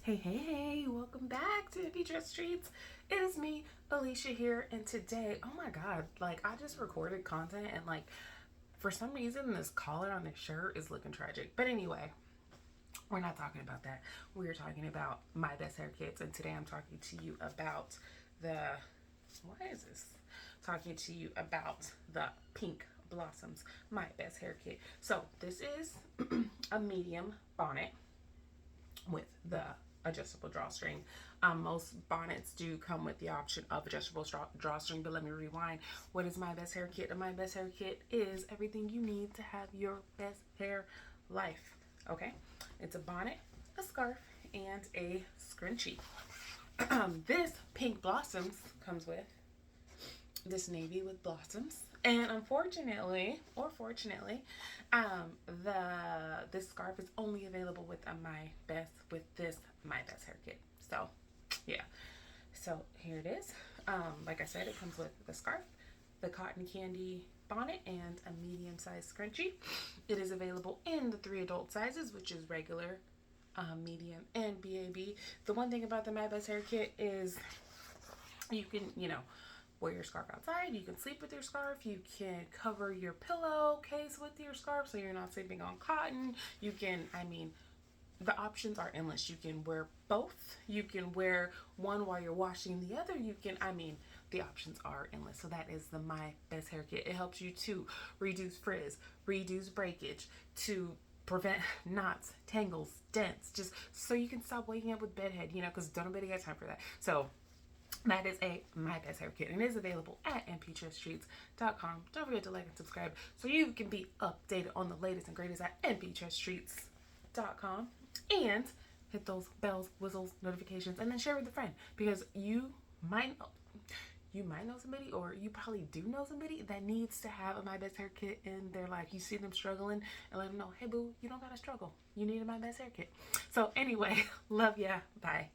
Hey, welcome back to Pinterest Streets. It is me, Alicia here, and today, oh my god, like I just recorded content and like for some reason this collar on the shirt is looking tragic. But anyway, we're not talking about that. We're talking about my best hair kits, and today I'm talking to you about the what is this? Talking to you about the pink blossoms, my best hair kit. So this is a medium bonnet with the adjustable drawstring. Most bonnets do come with the option of adjustable drawstring, but let me rewind. What is my best hair kit? My best hair kit is everything you need to have your best hair life. Okay, it's a bonnet, a scarf, and a scrunchie. This pink blossoms comes with this navy with blossoms, and unfortunately or fortunately, the this scarf is only available with my best hair kit. So yeah, so here it is. Like I said, it comes with the scarf, the cotton candy bonnet, and a medium-sized scrunchie. It is available in the 3 adult sizes, which is regular, medium, and BAB. The one thing about the My Best Hair Kit is you can, wear your scarf outside. You can sleep with your scarf. You can cover your pillowcase with your scarf so you're not sleeping on cotton. You can, the options are endless. You can wear both. You can wear one while you're washing the other. The options are endless. So that is the My Best Hair Kit. It helps you to reduce frizz, reduce breakage, to prevent knots, tangles, dents, just so you can stop waking up with bedhead, because don't nobody got time for that. So that is a My Best Hair Kit, and it is available at nptruststreets.com. Don't forget to like and subscribe so you can be updated on the latest and greatest at nptruststreets.com, and hit those bells, whistles, notifications, and then share with a friend, because might you might know somebody, or you probably do know somebody that needs to have a My Best Hair Kit in their life. You see them struggling, and let them know, hey boo, you don't gotta struggle. You need a My Best Hair Kit. So anyway, love ya. Bye.